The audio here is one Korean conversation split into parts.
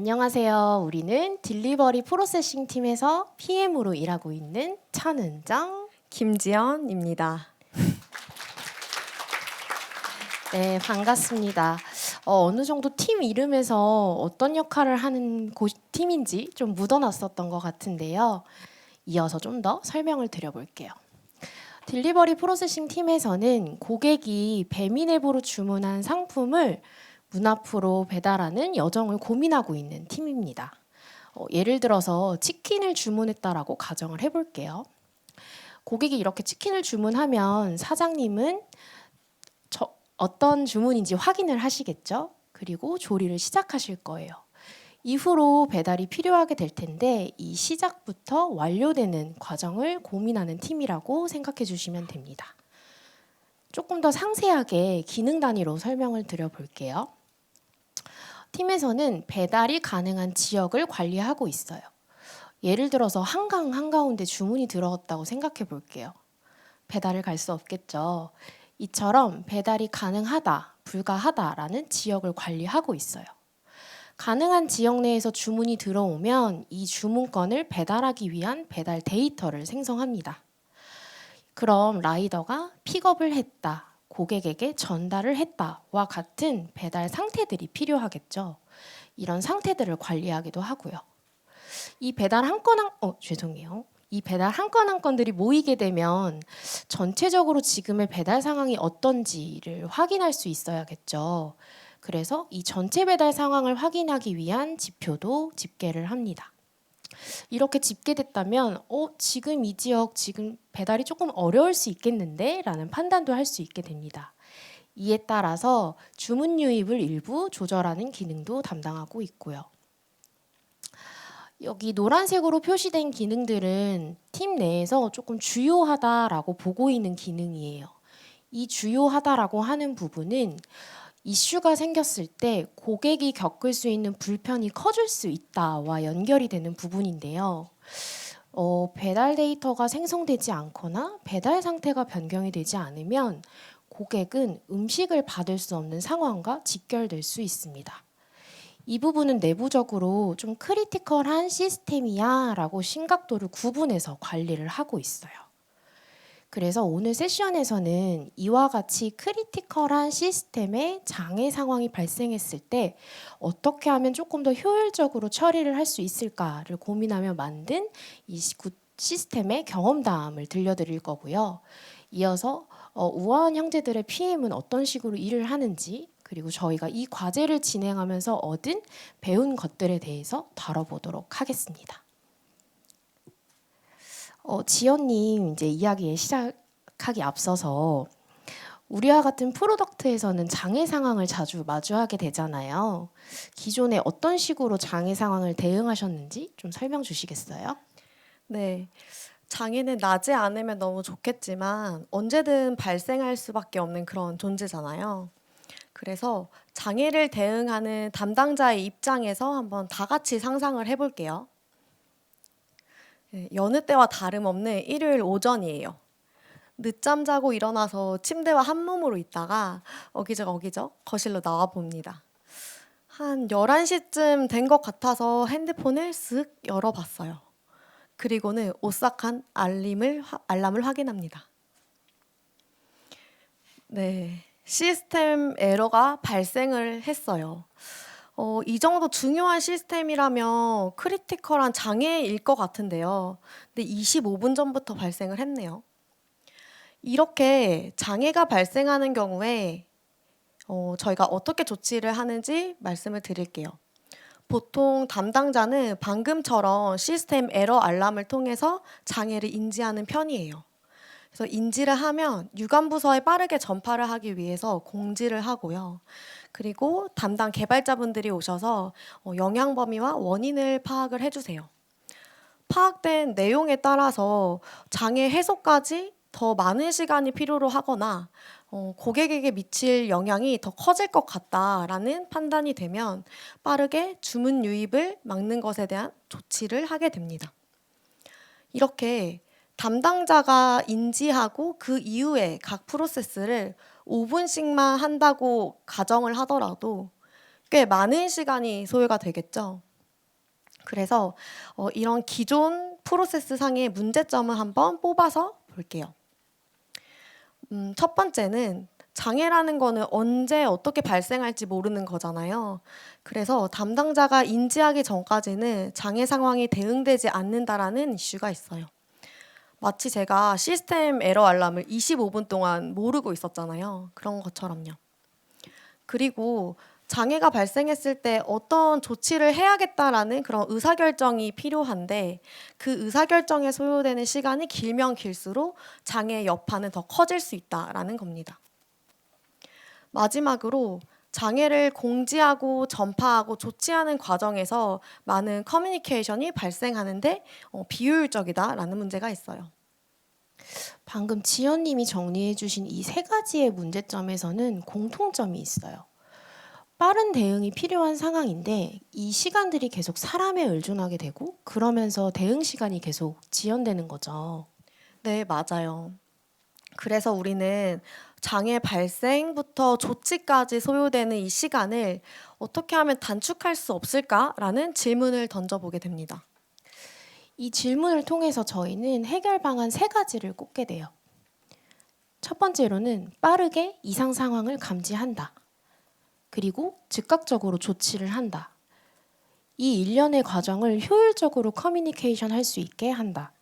안녕하세요. 우리는 딜리버리 프로세싱 팀에서 PM으로 일하고 있는 찬은정, 김지연입니다. 네, 반갑습니다. 어느 정도 팀 이름에서 어떤 역할을 하는 팀인지 좀 묻어놨었던 것 같은데요. 이어서 좀 더 설명을 드려볼게요. 딜리버리 프로세싱 팀에서는 고객이 배민 앱으로 주문한 상품을 문 앞으로 배달하는 여정을 고민하고 있는 팀입니다. 예를 들어서 치킨을 주문했다라고 가정을 해볼게요. 고객이 이렇게 치킨을 주문하면 사장님은 어떤 주문인지 확인을 하시겠죠. 그리고 조리를 시작하실 거예요. 이후로 배달이 필요하게 될 텐데 이 시작부터 완료되는 과정을 고민하는 팀이라고 생각해 주시면 됩니다. 조금 더 상세하게 기능 단위로 설명을 드려볼게요. 팀에서는 배달이 가능한 지역을 관리하고 있어요. 예를 들어서 한강 한가운데 주문이 들어왔다고 생각해 볼게요. 배달을 갈 수 없겠죠. 이처럼 배달이 가능하다, 불가하다라는 지역을 관리하고 있어요. 가능한 지역 내에서 주문이 들어오면 이 주문건을 배달하기 위한 배달 데이터를 생성합니다. 그럼 라이더가 픽업을 했다, 고객에게 전달을 했다와 같은 배달 상태들이 필요하겠죠. 이런 상태들을 관리하기도 하고요. 이 배달 한 건 한 건들이 모이게 되면 전체적으로 지금의 배달 상황이 어떤지를 확인할 수 있어야겠죠. 그래서 이 전체 배달 상황을 확인하기 위한 지표도 집계를 합니다. 이렇게 집계됐다면 지금 이 지역 지금 배달이 조금 어려울 수 있겠는데 라는 판단도 할 수 있게 됩니다. 이에 따라서 주문 유입을 일부 조절하는 기능도 담당하고 있고요. 여기 노란색으로 표시된 기능들은 팀 내에서 조금 주요하다라고 보고 있는 기능이에요. 이 주요하다라고 하는 부분은 이슈가 생겼을 때 고객이 겪을 수 있는 불편이 커질 수 있다와 연결이 되는 부분인데요. 배달 데이터가 생성되지 않거나 배달 상태가 변경이 되지 않으면 고객은 음식을 받을 수 없는 상황과 직결될 수 있습니다. 이 부분은 내부적으로 좀 크리티컬한 시스템이야 라고 심각도를 구분해서 관리를 하고 있어요. 그래서 오늘 세션에서는 이와 같이 크리티컬한 시스템에 장애 상황이 발생했을 때 어떻게 하면 조금 더 효율적으로 처리를 할 수 있을까를 고민하며 만든 이 시스템의 경험담을 들려드릴 거고요. 이어서 우아한 형제들의 PM은 어떤 식으로 일을 하는지, 그리고 저희가 이 과제를 진행하면서 얻은 배운 것들에 대해서 다뤄보도록 하겠습니다. 지연님 이제 이야기에 시작하기 앞서서 우리와 같은 프로덕트에서는 장애 상황을 자주 마주하게 되잖아요. 기존에 어떤 식으로 장애 상황을 대응하셨는지 좀 설명 주시겠어요? 네, 장애는 나지 않으면 너무 좋겠지만 언제든 발생할 수밖에 없는 그런 존재잖아요. 그래서 장애를 대응하는 담당자의 입장에서 한번 다 같이 상상을 해볼게요. 여느 때와 다름없는 일요일 오전이에요. 늦잠 자고 일어나서 침대와 한 몸으로 있다가 어기적 거실로 나와 봅니다. 한 11시쯤 된 것 같아서 핸드폰을 쓱 열어봤어요. 그리고는 오싹한 알람을 확인합니다. 네, 시스템 에러가 발생을 했어요. 이 정도 중요한 시스템이라면 크리티컬한 장애일 것 같은데요. 근데 25분 전부터 발생을 했네요. 이렇게 장애가 발생하는 경우에 저희가 어떻게 조치를 하는지 말씀을 드릴게요. 보통 담당자는 방금처럼 시스템 에러 알람을 통해서 장애를 인지하는 편이에요. 그래서 인지를 하면 유관부서에 빠르게 전파를 하기 위해서 공지를 하고요. 그리고 담당 개발자분들이 오셔서 영향 범위와 원인을 파악을 해주세요. 파악된 내용에 따라서 장애 해소까지 더 많은 시간이 필요로 하거나 고객에게 미칠 영향이 더 커질 것 같다라는 판단이 되면 빠르게 주문 유입을 막는 것에 대한 조치를 하게 됩니다. 이렇게 담당자가 인지하고 그 이후에 각 프로세스를 5분씩만 한다고 가정을 하더라도 꽤 많은 시간이 소요가 되겠죠. 그래서 이런 기존 프로세스 상의 문제점을 한번 뽑아서 볼게요. 첫 번째는 장애라는 거는 언제 어떻게 발생할지 모르는 거잖아요. 그래서 담당자가 인지하기 전까지는 장애 상황이 대응되지 않는다라는 이슈가 있어요. 마치 제가 시스템 에러 알람을 25분 동안 모르고 있었잖아요. 그런 것처럼요. 그리고 장애가 발생했을 때 어떤 조치를 해야겠다라는 그런 의사결정이 필요한데 그 의사결정에 소요되는 시간이 길면 길수록 장애의 여파는 더 커질 수 있다라는 겁니다. 마지막으로 장애를 공지하고 전파하고 조치하는 과정에서 많은 커뮤니케이션이 발생하는데 비효율적이다라는 문제가 있어요. 방금 지연님이 정리해 주신 이 세 가지의 문제점에서는 공통점이 있어요. 빠른 대응이 필요한 상황인데 이 시간들이 계속 사람에 의존하게 되고 그러면서 대응 시간이 계속 지연되는 거죠. 네, 맞아요. 그래서 우리는 장애 발생부터 조치까지 소요되는 이 시간을 어떻게 하면 단축할 수 없을까라는 질문을 던져보게 됩니다. 이 질문을 통해서 저희는 해결 방안 세 가지를 꼽게 돼요. 첫 번째로는 빠르게 이상 상황을 감지한다. 그리고 즉각적으로 조치를 한다. 이 일련의 과정을 효율적으로 커뮤니케이션 할 수 있게 한다.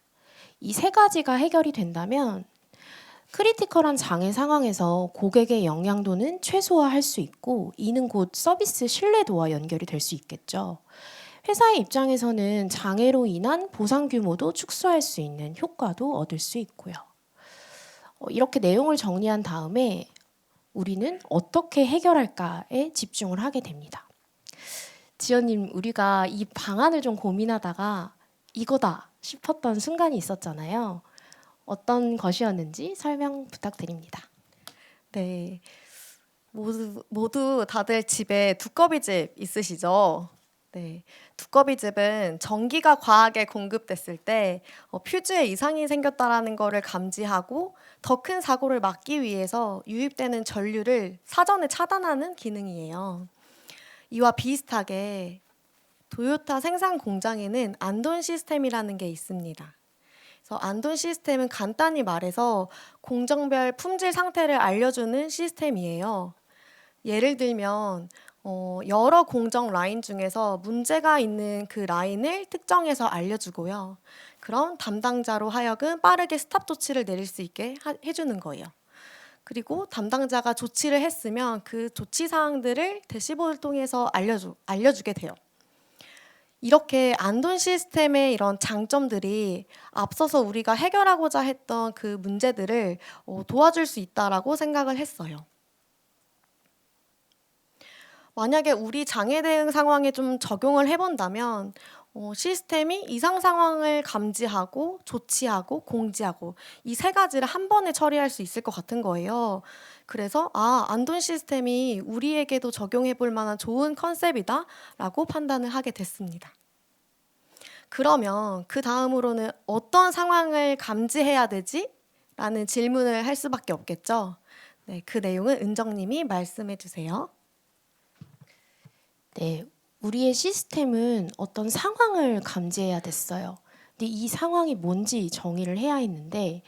이 세 가지가 해결이 된다면 크리티컬한 장애 상황에서 고객의 영향도는 최소화할 수 있고 이는 곧 서비스 신뢰도와 연결이 될 수 있겠죠. 회사의 입장에서는 장애로 인한 보상 규모도 축소할 수 있는 효과도 얻을 수 있고요. 이렇게 내용을 정리한 다음에 우리는 어떻게 해결할까에 집중을 하게 됩니다. 지연님, 우리가 이 방안을 좀 고민하다가 이거다 싶었던 순간이 있었잖아요. 어떤 것이었는지 설명 부탁드립니다. 네, 모두 다들 집에 두꺼비집 있으시죠? 네, 두꺼비집은 전기가 과하게 공급됐을 때 퓨즈에 이상이 생겼다라는 거를 감지하고 더 큰 사고를 막기 위해서 유입되는 전류를 사전에 차단하는 기능이에요. 이와 비슷하게 도요타 생산 공장에는 안돈 시스템이라는 게 있습니다. 그래서 안돈 시스템은 간단히 말해서 공정별 품질 상태를 알려주는 시스템이에요. 예를 들면 여러 공정 라인 중에서 문제가 있는 그 라인을 특정해서 알려주고요. 그럼 담당자로 하여금 빠르게 스탑 조치를 내릴 수 있게 해주는 거예요. 그리고 담당자가 조치를 했으면 그 조치 사항들을 대시보드를 통해서 알려주게 돼요. 이렇게 안돈 시스템의 이런 장점들이 앞서서 우리가 해결하고자 했던 그 문제들을 도와줄 수 있다라고 생각을 했어요. 만약에 우리 장애 대응 상황에 좀 적용을 해본다면 시스템이 이상 상황을 감지하고 조치하고 공지하고 이 세 가지를 한 번에 처리할 수 있을 것 같은 거예요. 그래서 안돈 시스템이 우리에게도 적용해 볼 만한 좋은 컨셉이다라고 판단을 하게 됐습니다. 그러면 그 다음으로는 어떤 상황을 감지해야 되지? 라는 질문을 할 수밖에 없겠죠. 네, 그 내용은 은정님이 말씀해 주세요. 네, 우리의 시스템은 어떤 상황을 감지해야 됐어요. 근데 이 상황이 뭔지 정의를 해야 했는데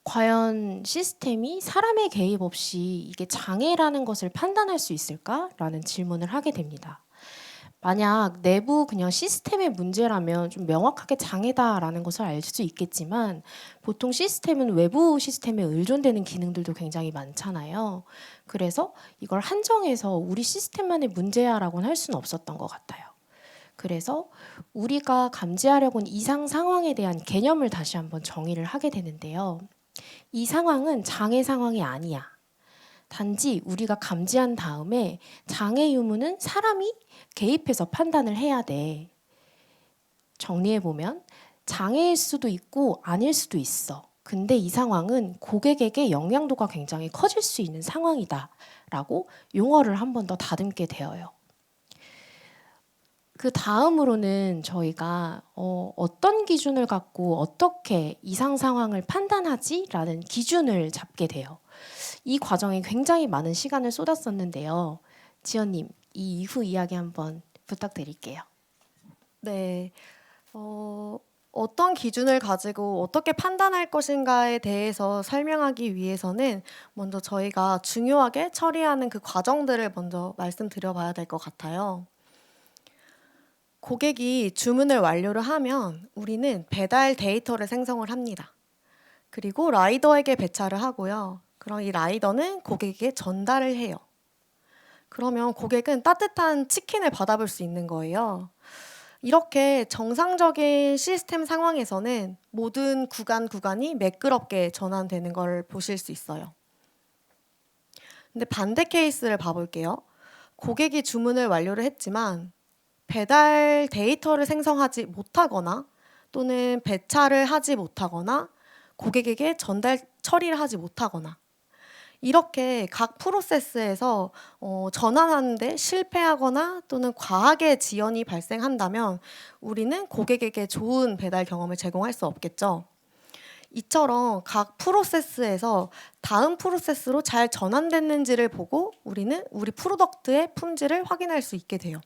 과연 시스템이 사람의 개입 없이 이게 장애라는 것을 판단할 수 있을까라는 질문을 하게 됩니다. 만약 내부 그냥 시스템의 문제라면 좀 명확하게 장애다라는 것을 알 수 있겠지만 보통 시스템은 외부 시스템에 의존되는 기능들도 굉장히 많잖아요. 그래서 이걸 한정해서 우리 시스템만의 문제야라고는 할 수는 없었던 것 같아요. 그래서 우리가 감지하려고는 이상 상황에 대한 개념을 다시 한번 정의를 하게 되는데요. 이 상황은 장애 상황이 아니야. 단지 우리가 감지한 다음에 장애 유무는 사람이 개입해서 판단을 해야 돼. 정리해보면 장애일 수도 있고 아닐 수도 있어. 근데 이 상황은 고객에게 영향도가 굉장히 커질 수 있는 상황이다 라고 용어를 한 번 더 다듬게 되어요. 그 다음으로는 저희가 어떤 기준을 갖고 어떻게 이상 상황을 판단하지? 라는 기준을 잡게 돼요. 이 과정에 굉장히 많은 시간을 쏟았었는데요. 지연님, 이 이후 이야기 한번 부탁드릴게요. 네. 어떤 기준을 가지고 어떻게 판단할 것인가에 대해서 설명하기 위해서는 먼저 저희가 중요하게 처리하는 그 과정들을 먼저 말씀드려 봐야 될 것 같아요. 고객이 주문을 완료를 하면 우리는 배달 데이터를 생성을 합니다. 그리고 라이더에게 배차를 하고요. 그럼 이 라이더는 고객에게 전달을 해요. 그러면 고객은 따뜻한 치킨을 받아볼 수 있는 거예요. 이렇게 정상적인 시스템 상황에서는 모든 구간이 매끄럽게 전환되는 걸 보실 수 있어요. 근데 반대 케이스를 봐볼게요. 고객이 주문을 완료를 했지만 배달 데이터를 생성하지 못하거나 또는 배차를 하지 못하거나 고객에게 전달 처리를 하지 못하거나 이렇게 각 프로세스에서 전환하는데 실패하거나 또는 과하게 지연이 발생한다면 우리는 고객에게 좋은 배달 경험을 제공할 수 없겠죠. 이처럼 각 프로세스에서 다음 프로세스로 잘 전환됐는지를 보고 우리는 우리 프로덕트의 품질을 확인할 수 있게 돼요.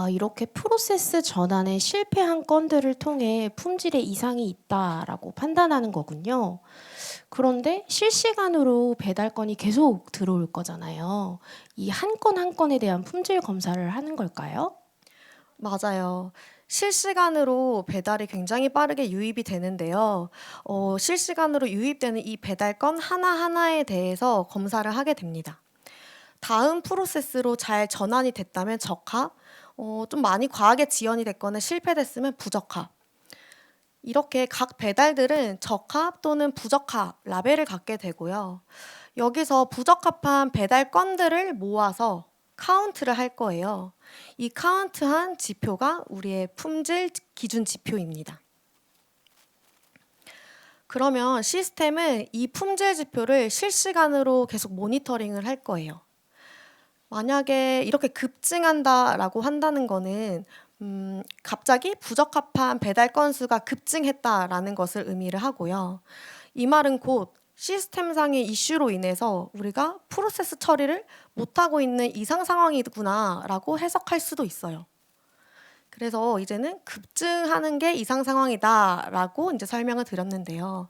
이렇게 프로세스 전환에 실패한 건들을 통해 품질에 이상이 있다라고 판단하는 거군요. 그런데 실시간으로 배달 건이 계속 들어올 거잖아요. 이 한 건 한 건에 대한 품질 검사를 하는 걸까요? 맞아요. 실시간으로 배달이 굉장히 빠르게 유입이 되는데요. 실시간으로 유입되는 이 배달 건 하나하나에 대해서 검사를 하게 됩니다. 다음 프로세스로 잘 전환이 됐다면 적합, 좀 많이 과하게 지연이 됐거나 실패됐으면 부적합. 이렇게 각 배달들은 적합 또는 부적합 라벨을 갖게 되고요. 여기서 부적합한 배달 건들을 모아서 카운트를 할 거예요. 이 카운트한 지표가 우리의 품질 기준 지표입니다. 그러면 시스템은 이 품질 지표를 실시간으로 계속 모니터링을 할 거예요. 만약에 이렇게 급증한다라고 한다는 거는 갑자기 부적합한 배달 건수가 급증했다라는 것을 의미를 하고요. 이 말은 곧 시스템상의 이슈로 인해서 우리가 프로세스 처리를 못하고 있는 이상 상황이구나라고 해석할 수도 있어요. 그래서 이제는 급증하는 게 이상 상황이다라고 이제 설명을 드렸는데요.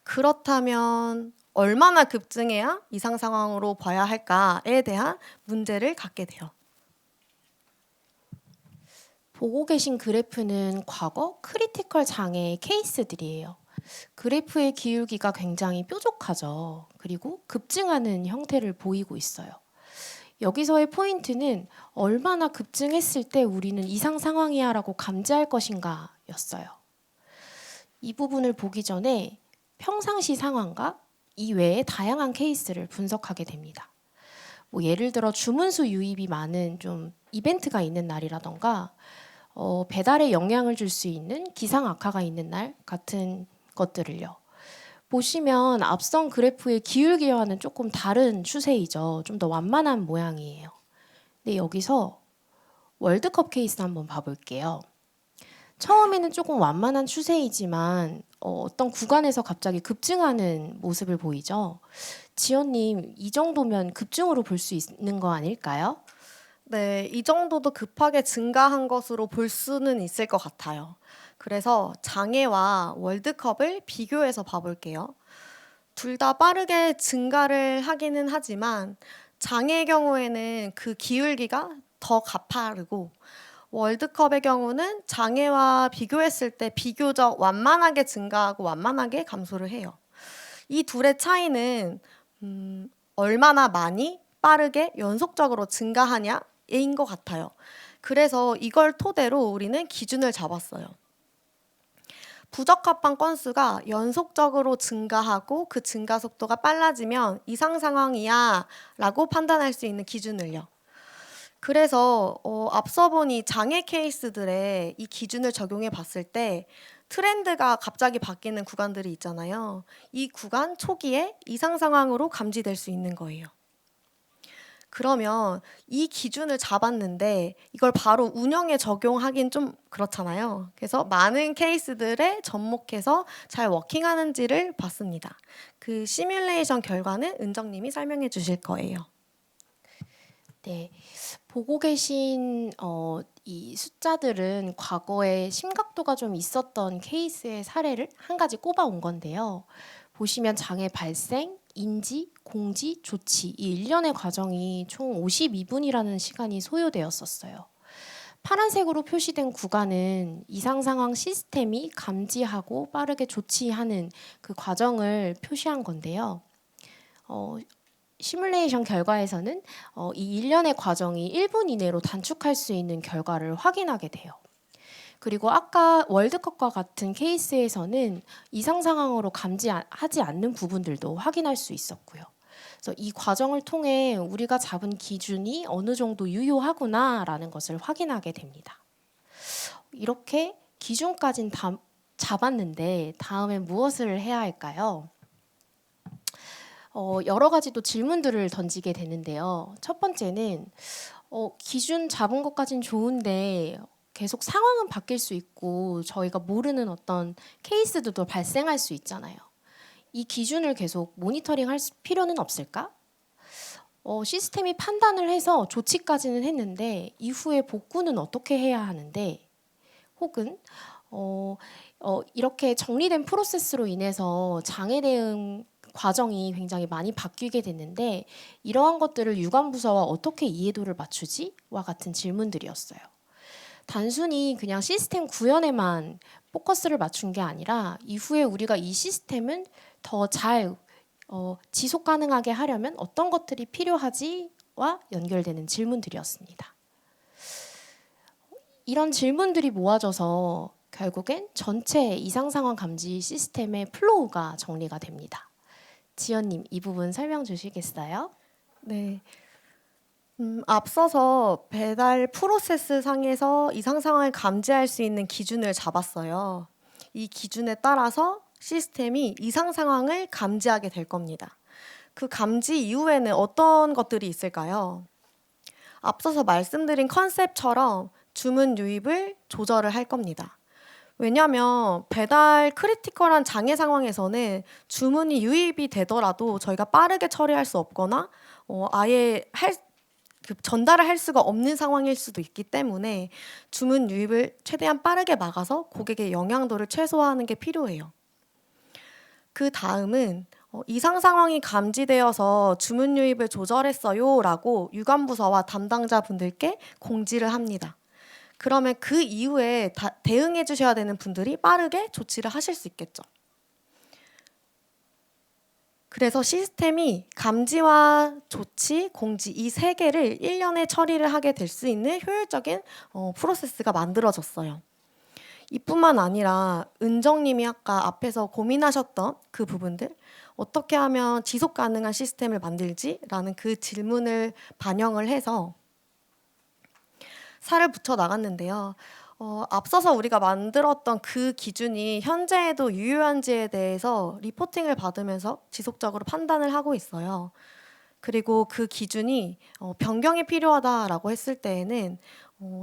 그렇다면 얼마나 급증해야 이상 상황으로 봐야 할까에 대한 문제를 갖게 돼요. 보고 계신 그래프는 과거 크리티컬 장애의 케이스들이에요. 그래프의 기울기가 굉장히 뾰족하죠. 그리고 급증하는 형태를 보이고 있어요. 여기서의 포인트는 얼마나 급증했을 때 우리는 이상 상황이야 라고 감지할 것인가 였어요. 이 부분을 보기 전에 평상시 상황과 이외의 다양한 케이스를 분석하게 됩니다. 예를 들어 주문수 유입이 많은 좀 이벤트가 있는 날이라던가 배달에 영향을 줄 수 있는 기상 악화가 있는 날 같은 것들을요. 보시면 앞선 그래프의 기울기와는 조금 다른 추세이죠. 좀 더 완만한 모양이에요. 근데 여기서 월드컵 케이스 한번 봐볼게요. 처음에는 조금 완만한 추세이지만 어떤 구간에서 갑자기 급증하는 모습을 보이죠. 지연님, 이 정도면 급증으로 볼 수 있는 거 아닐까요? 네, 이 정도도 급하게 증가한 것으로 볼 수는 있을 것 같아요. 그래서 장애와 월드컵을 비교해서 봐볼게요. 둘 다 빠르게 증가를 하기는 하지만 장애의 경우에는 그 기울기가 더 가파르고 월드컵의 경우는 장애와 비교했을 때 비교적 완만하게 증가하고 완만하게 감소를 해요. 이 둘의 차이는 얼마나 많이 빠르게 연속적으로 증가하냐인 것 같아요. 그래서 이걸 토대로 우리는 기준을 잡았어요. 부적합한 건수가 연속적으로 증가하고 그 증가 속도가 빨라지면 이상 상황이야 라고 판단할 수 있는 기준을요. 그래서 앞서 본 이 장애 케이스들의 이 기준을 적용해 봤을 때 트렌드가 갑자기 바뀌는 구간들이 있잖아요. 이 구간 초기에 이상 상황으로 감지될 수 있는 거예요. 그러면 이 기준을 잡았는데 이걸 바로 운영에 적용하긴 좀 그렇잖아요. 그래서 많은 케이스들에 접목해서 잘 워킹하는지를 봤습니다. 그 시뮬레이션 결과는 은정님이 설명해 주실 거예요. 네, 보고 계신 이 숫자들은 과거에 심각도가 좀 있었던 케이스의 사례를 한 가지 꼽아온 건데요. 보시면 장애 발생, 인지, 공지, 조치 이 일련의 과정이 총 52분이라는 시간이 소요되었었어요. 파란색으로 표시된 구간은 이상 상황 시스템이 감지하고 빠르게 조치하는 그 과정을 표시한 건데요. 어, 시뮬레이션 결과에서는 이 일련의 과정이 1분 이내로 단축할 수 있는 결과를 확인하게 돼요. 그리고 아까 월드컵과 같은 케이스에서는 이상 상황으로 감지하지 않는 부분들도 확인할 수 있었고요. 그래서 이 과정을 통해 우리가 잡은 기준이 어느 정도 유효하구나라는 것을 확인하게 됩니다. 이렇게 기준까지는 다 잡았는데 다음엔 무엇을 해야 할까요? 여러 가지 또 질문들을 던지게 되는데요. 첫 번째는 기준 잡은 것까진 좋은데 계속 상황은 바뀔 수 있고 저희가 모르는 어떤 케이스도 발생할 수 있잖아요. 이 기준을 계속 모니터링할 필요는 없을까? 시스템이 판단을 해서 조치까지는 했는데 이후에 복구는 어떻게 해야 하는데 혹은 이렇게 정리된 프로세스로 인해서 장애 대응 과정이 굉장히 많이 바뀌게 됐는데 이러한 것들을 유관부서와 어떻게 이해도를 맞추지? 와 같은 질문들이었어요. 단순히 그냥 시스템 구현에만 포커스를 맞춘 게 아니라 이후에 우리가 이 시스템은 더 잘 지속 가능하게 하려면 어떤 것들이 필요하지와 연결되는 질문들이었습니다. 이런 질문들이 모아져서 결국엔 전체 이상 상황 감지 시스템의 플로우가 정리가 됩니다. 지연님, 이 부분 설명 주시겠어요? 네. 앞서서 배달 프로세스 상에서 이상 상황을 감지할 수 있는 기준을 잡았어요. 이 기준에 따라서 시스템이 이상 상황을 감지하게 될 겁니다. 그 감지 이후에는 어떤 것들이 있을까요? 앞서서 말씀드린 컨셉처럼 주문 유입을 조절을 할 겁니다. 왜냐하면 배달 크리티컬한 장애 상황에서는 주문이 유입이 되더라도 저희가 빠르게 처리할 수 없거나 아예 전달을 할 수가 없는 상황일 수도 있기 때문에 주문 유입을 최대한 빠르게 막아서 고객의 영향도를 최소화하는 게 필요해요. 그 다음은 이상 상황이 감지되어서 주문 유입을 조절했어요 라고 유관부서와 담당자분들께 공지를 합니다. 그러면 그 이후에 대응해 주셔야 되는 분들이 빠르게 조치를 하실 수 있겠죠. 그래서 시스템이 감지와 조치, 공지 이 세 개를 1년에 처리를 하게 될 수 있는 효율적인 프로세스가 만들어졌어요. 이뿐만 아니라 은정님이 아까 앞에서 고민하셨던 그 부분들 어떻게 하면 지속 가능한 시스템을 만들지라는 그 질문을 반영을 해서 살을 붙여 나갔는데요. 앞서서 우리가 만들었던 그 기준이 현재에도 유효한지에 대해서 리포팅을 받으면서 지속적으로 판단을 하고 있어요. 그리고 그 기준이 변경이 필요하다라고 했을 때에는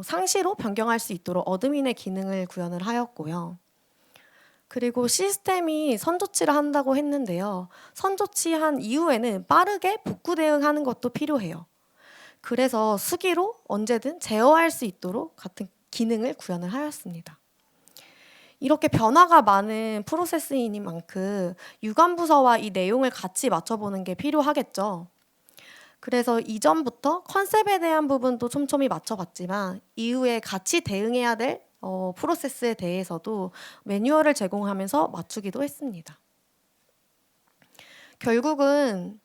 상시로 변경할 수 있도록 어드민의 기능을 구현을 하였고요. 그리고 시스템이 선조치를 한다고 했는데요. 선조치한 이후에는 빠르게 복구 대응하는 것도 필요해요. 그래서 수기로 언제든 제어할 수 있도록 같은 기능을 구현을 하였습니다. 이렇게 변화가 많은 프로세스이니만큼 유관부서와 이 내용을 같이 맞춰보는 게 필요하겠죠. 그래서 이전부터 컨셉에 대한 부분도 촘촘히 맞춰봤지만 이후에 같이 대응해야 될 프로세스에 대해서도 매뉴얼을 제공하면서 맞추기도 했습니다. 결국은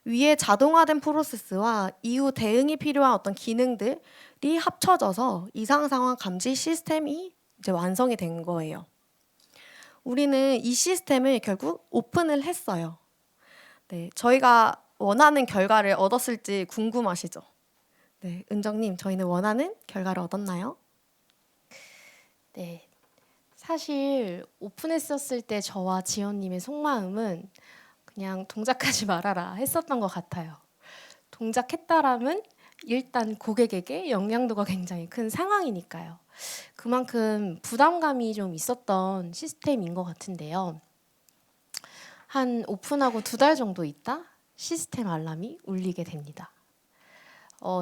위에 자동화된 프로세스와 이후 대응이 필요한 어떤 기능들이 합쳐져서 이상 상황 감지 시스템이 이제 완성이 된 거예요. 우리는 이 시스템을 결국 오픈을 했어요. 네, 저희가 원하는 결과를 얻었을지 궁금하시죠? 네, 은정님, 저희는 원하는 결과를 얻었나요? 네. 사실 오픈했었을 때 저와 지연님의 속마음은 그냥 동작하지 말아라 했었던 것 같아요. 동작했다라면 일단 고객에게 영향도가 굉장히 큰 상황이니까요. 그만큼 부담감이 좀 있었던 시스템인 것 같은데요. 한 오픈하고 2달 정도 있다 시스템 알람이 울리게 됩니다.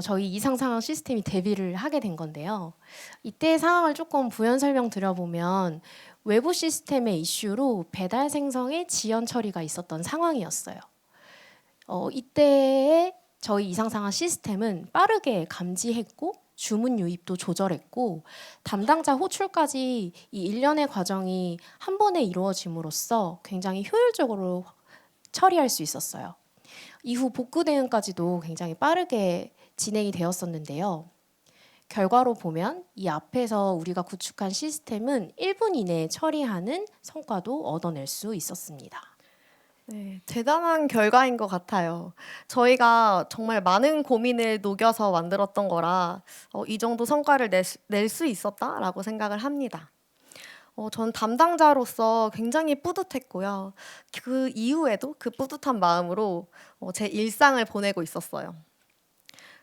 저희 이상 상황 시스템이 데뷔를 하게 된 건데요. 이때의 상황을 조금 부연 설명드려보면 외부 시스템의 이슈로 배달 생성의 지연 처리가 있었던 상황이었어요. 이때의 저희 이상 상황 시스템은 빠르게 감지했고 주문 유입도 조절했고 담당자 호출까지 이 일련의 과정이 한 번에 이루어짐으로써 굉장히 효율적으로 처리할 수 있었어요. 이후 복구 대응까지도 굉장히 빠르게 진행이 되었었는데요. 결과로 보면 이 앞에서 우리가 구축한 시스템은 1분 이내에 처리하는 성과도 얻어낼 수 있었습니다. 네, 대단한 결과인 것 같아요. 저희가 정말 많은 고민을 녹여서 만들었던 거라 이 정도 성과를 낼 수 있었다라고 생각을 합니다. 전 담당자로서 굉장히 뿌듯했고요. 그 이후에도 그 뿌듯한 마음으로 제 일상을 보내고 있었어요.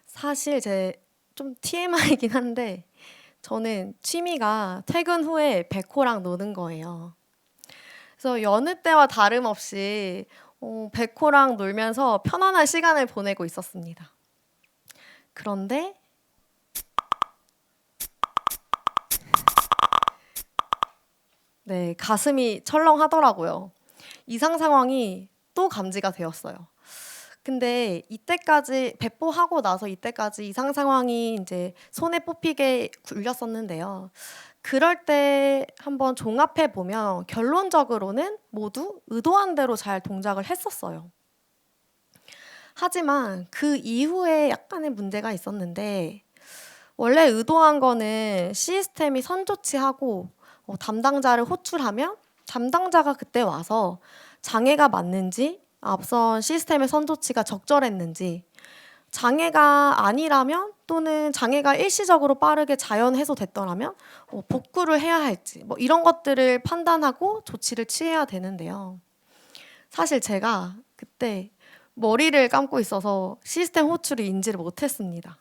사실 제 좀 TMI이긴 한데 저는 취미가 퇴근 후에 백호랑 노는 거예요. 그래서 여느 때와 다름없이 백호랑 놀면서 편안한 시간을 보내고 있었습니다. 그런데 네, 가슴이 철렁하더라고요. 이상 상황이 또 감지가 되었어요. 근데 이때까지 배포하고 나서 이때까지 이상 상황이 이제 손에 뽑히게 굴렸었는데요. 그럴 때 한번 종합해 보면 결론적으로는 모두 의도한 대로 잘 동작을 했었어요. 하지만 그 이후에 약간의 문제가 있었는데 원래 의도한 거는 시스템이 선조치하고 담당자를 호출하면 담당자가 그때 와서 장애가 맞는지 앞선 시스템의 선조치가 적절했는지 장애가 아니라면 또는 장애가 일시적으로 빠르게 자연 해소됐더라면 복구를 해야 할지 뭐 이런 것들을 판단하고 조치를 취해야 되는데요. 사실 제가 그때 머리를 감고 있어서 시스템 호출을 인지를 못했습니다.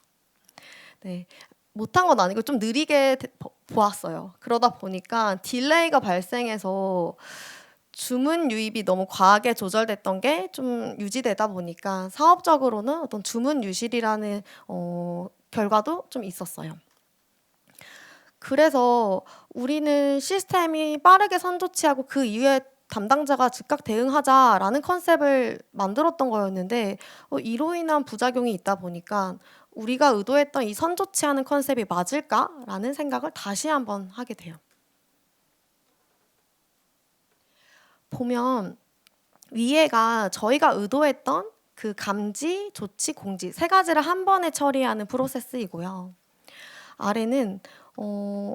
네, 못한 건 아니고 좀 느리게 보았어요. 그러다 보니까 딜레이가 발생해서 주문 유입이 너무 과하게 조절됐던 게 좀 유지되다 보니까 사업적으로는 어떤 주문 유실이라는 결과도 좀 있었어요. 그래서 우리는 시스템이 빠르게 선조치하고 그 이후에 담당자가 즉각 대응하자라는 컨셉을 만들었던 거였는데 이로 인한 부작용이 있다 보니까 우리가 의도했던 이 선조치하는 컨셉이 맞을까라는 생각을 다시 한번 하게 돼요. 보면 위에가 저희가 의도했던 그 감지, 조치, 공지 세 가지를 한 번에 처리하는 프로세스이고요. 아래는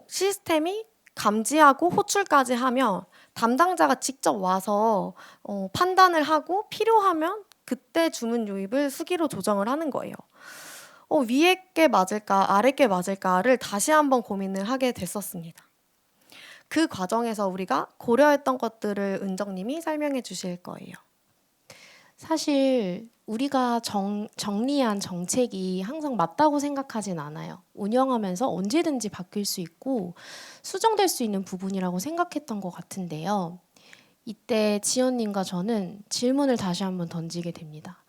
시스템이 감지하고 호출까지 하며 담당자가 직접 와서 판단을 하고 필요하면 그때 주문 유입을 수기로 조정을 하는 거예요. 위에 게 맞을까, 아래 게 맞을까를 다시 한번 고민을 하게 됐었습니다. 그 과정에서 우리가 고려했던 것들을 은정님이 설명해 주실 거예요. 사실 우리가 정리한 정책이 항상 맞다고 생각하진 않아요. 운영하면서 언제든지 바뀔 수 있고 수정될 수 있는 부분이라고 생각했던 것 같은데요. 이때 지연님과 저는 질문을 다시 한번 던지게 됩니다.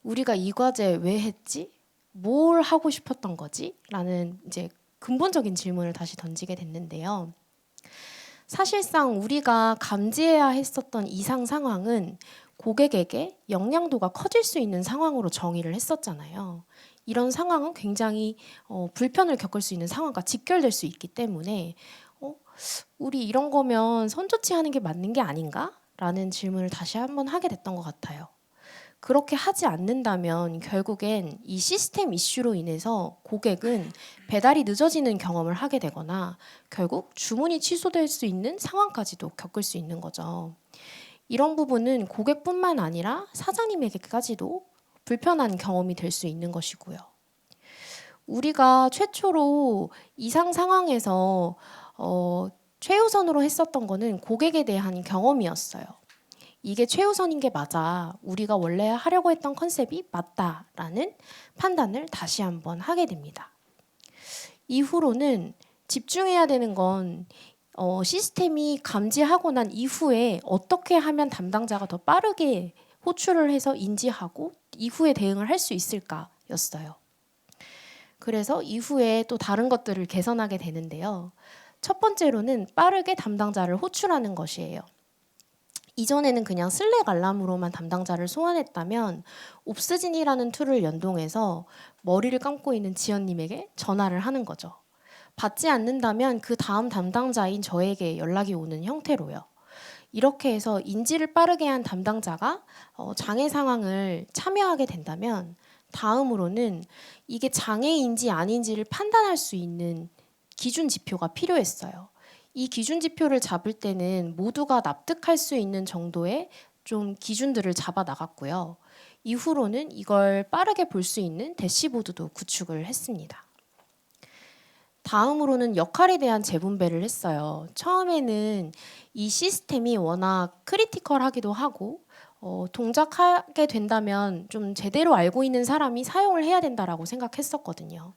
우리가 이 과제 왜 했지? 뭘 하고 싶었던 거지? 라는 이제 근본적인 질문을 다시 던지게 됐는데요. 사실상 우리가 감지해야 했었던 이상 상황은 고객에게 영향도가 커질 수 있는 상황으로 정의를 했었잖아요. 이런 상황은 굉장히 불편을 겪을 수 있는 상황과 직결될 수 있기 때문에 우리 이런 거면 선조치하는 게 맞는 게 아닌가? 라는 질문을 다시 한번 하게 됐던 것 같아요. 그렇게 하지 않는다면 결국엔 이 시스템 이슈로 인해서 고객은 배달이 늦어지는 경험을 하게 되거나 결국 주문이 취소될 수 있는 상황까지도 겪을 수 있는 거죠. 이런 부분은 고객뿐만 아니라 사장님에게까지도 불편한 경험이 될 수 있는 것이고요. 우리가 최초로 이상 상황에서 최우선으로 했었던 거는 고객에 대한 경험이었어요. 이게 최우선인 게 맞아. 우리가 원래 하려고 했던 컨셉이 맞다라는 판단을 다시 한번 하게 됩니다. 이후로는 집중해야 되는 건 시스템이 감지하고 난 이후에 어떻게 하면 담당자가 더 빠르게 호출을 해서 인지하고 이후에 대응을 할 수 있을까였어요. 그래서 이후에 또 다른 것들을 개선하게 되는데요. 첫 번째로는 빠르게 담당자를 호출하는 것이에요. 이전에는 그냥 슬랙 알람으로만 담당자를 소환했다면 옵스진이라는 툴을 연동해서 머리를 감고 있는 지연님에게 전화를 하는 거죠. 받지 않는다면 그 다음 담당자인 저에게 연락이 오는 형태로요. 이렇게 해서 인지를 빠르게 한 담당자가 장애 상황을 참여하게 된다면 다음으로는 이게 장애인지 아닌지를 판단할 수 있는 기준 지표가 필요했어요. 이 기준 지표를 잡을 때는 모두가 납득할 수 있는 정도의 좀 기준들을 잡아 나갔고요. 이후로는 이걸 빠르게 볼 수 있는 대시보드도 구축을 했습니다. 다음으로는 역할에 대한 재분배를 했어요. 처음에는 이 시스템이 워낙 크리티컬하기도 하고 동작하게 된다면 좀 제대로 알고 있는 사람이 사용을 해야 된다라고 생각했었거든요.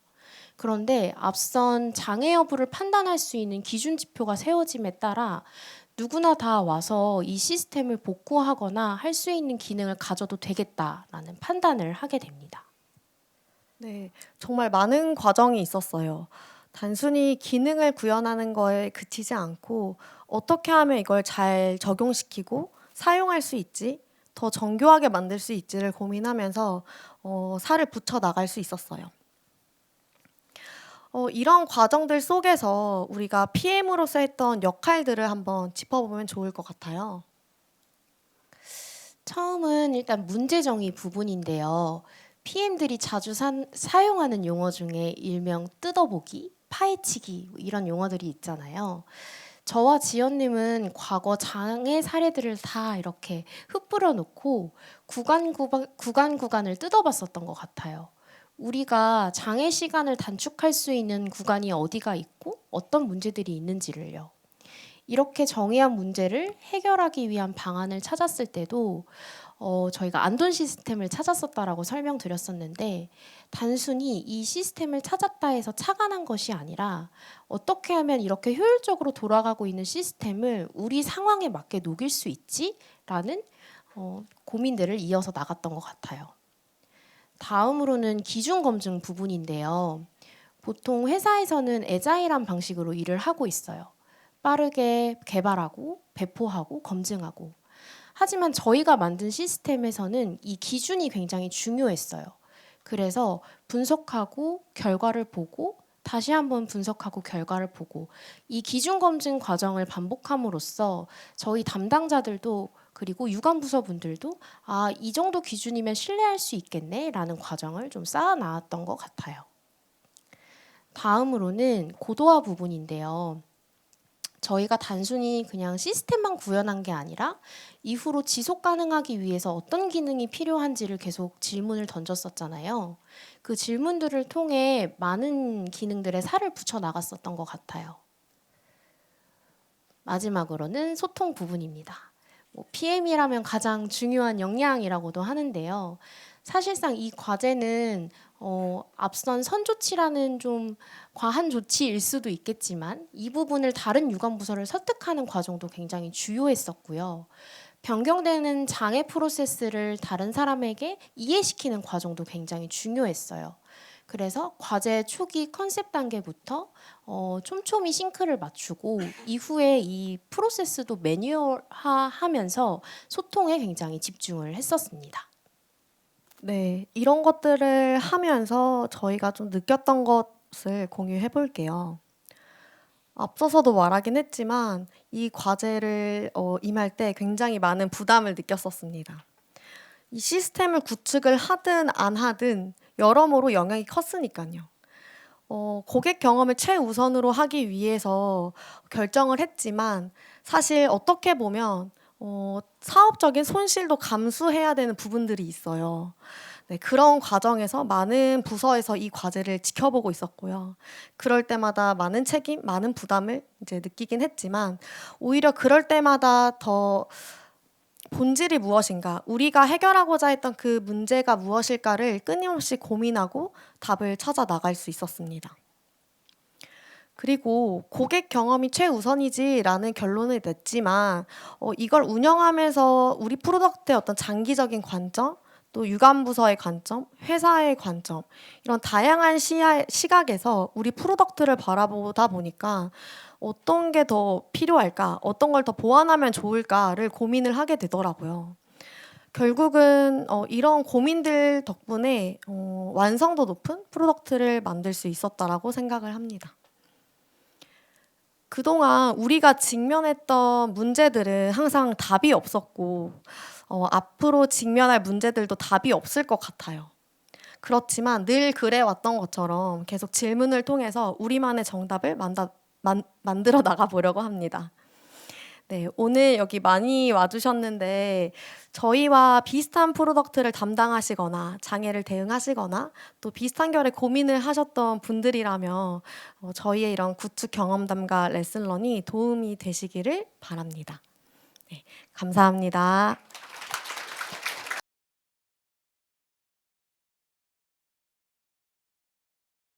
그런데 앞선 장애 여부를 판단할 수 있는 기준 지표가 세워짐에 따라 누구나 다 와서 이 시스템을 복구하거나 할 수 있는 기능을 가져도 되겠다라는 판단을 하게 됩니다. 네, 정말 많은 과정이 있었어요. 단순히 기능을 구현하는 거에 그치지 않고 어떻게 하면 이걸 잘 적용시키고 사용할 수 있지, 더 정교하게 만들 수 있지를 고민하면서 살을 붙여 나갈 수 있었어요. 이런 과정들 속에서 우리가 PM으로서 했던 역할들을 한번 짚어보면 좋을 것 같아요. 처음은 일단 문제 정의 부분인데요. PM들이 자주 사용하는 용어 중에 일명 뜯어보기, 파헤치기 이런 용어들이 있잖아요. 저와 지연님은 과거 장애 사례들을 다 이렇게 흩뿌려 놓고 구간을 뜯어봤었던 것 같아요. 우리가 장애 시간을 단축할 수 있는 구간이 어디가 있고 어떤 문제들이 있는지를요. 이렇게 정의한 문제를 해결하기 위한 방안을 찾았을 때도 저희가 안돈 시스템을 찾았었다라고 설명드렸었는데 단순히 이 시스템을 찾았다 해서 착안한 것이 아니라 어떻게 하면 이렇게 효율적으로 돌아가고 있는 시스템을 우리 상황에 맞게 녹일 수 있지라는 고민들을 이어서 나갔던 것 같아요. 다음으로는 기준 검증 부분인데요. 보통 회사에서는 애자일한 방식으로 일을 하고 있어요. 빠르게 개발하고 배포하고 검증하고. 하지만 저희가 만든 시스템에서는 이 기준이 굉장히 중요했어요. 그래서 분석하고 결과를 보고 다시 한번 분석하고 결과를 보고 이 기준 검증 과정을 반복함으로써 저희 담당자들도 그리고 유관부서분들도 이 정도 기준이면 신뢰할 수 있겠네라는 과정을 좀 쌓아 나왔던 것 같아요. 다음으로는 고도화 부분인데요. 저희가 단순히 그냥 시스템만 구현한 게 아니라 이후로 지속 가능하기 위해서 어떤 기능이 필요한지를 계속 질문을 던졌었잖아요. 그 질문들을 통해 많은 기능들에 살을 붙여 나갔었던 것 같아요. 마지막으로는 소통 부분입니다. PM이라면 가장 중요한 역량이라고도 하는데요. 사실상 이 과제는 앞선 선조치라는 좀 과한 조치일 수도 있겠지만 이 부분을 다른 유관부서를 설득하는 과정도 굉장히 주요했었고요. 변경되는 장애 프로세스를 다른 사람에게 이해시키는 과정도 굉장히 중요했어요. 그래서 과제 초기 컨셉 단계부터 촘촘히 싱크를 맞추고 이후에 이 프로세스도 매뉴얼화하면서 소통에 굉장히 집중을 했었습니다. 네, 이런 것들을 하면서 저희가 좀 느꼈던 것을 공유해 볼게요. 앞서서도 말하긴 했지만 이 과제를 임할 때 굉장히 많은 부담을 느꼈었습니다. 이 시스템을 구축을 하든 안 하든 여러모로 영향이 컸으니까요. 고객 경험을 최우선으로 하기 위해서 결정을 했지만 사실 어떻게 보면 사업적인 손실도 감수해야 되는 부분들이 있어요. 네, 그런 과정에서 많은 부서에서 이 과제를 지켜보고 있었고요. 그럴 때마다 많은 책임, 많은 부담을 이제 느끼긴 했지만 오히려 그럴 때마다 더 본질이 무엇인가, 우리가 해결하고자 했던 그 문제가 무엇일까를 끊임없이 고민하고 답을 찾아 나갈 수 있었습니다. 그리고 고객 경험이 최우선이지라는 결론을 냈지만 이걸 운영하면서 우리 프로덕트의 어떤 장기적인 관점 또 유관부서의 관점, 회사의 관점 이런 다양한 시각에서 우리 프로덕트를 바라보다 보니까 어떤 게 더 필요할까, 어떤 걸 더 보완하면 좋을까를 고민을 하게 되더라고요. 결국은 이런 고민들 덕분에 완성도 높은 프로덕트를 만들 수 있었다라고 생각을 합니다. 그동안 우리가 직면했던 문제들은 항상 답이 없었고 앞으로 직면할 문제들도 답이 없을 것 같아요. 그렇지만 늘 그래왔던 것처럼 계속 질문을 통해서 우리만의 정답을 만들어 나가 보려고 합니다. 네, 오늘 여기 많이 와주셨는데 저희와 비슷한 프로덕트를 담당하시거나 장애를 대응하시거나 또 비슷한 결의 고민을 하셨던 분들이라면 저희의 이런 구축 경험담과 레슨런이 도움이 되시기를 바랍니다. 네, 감사합니다.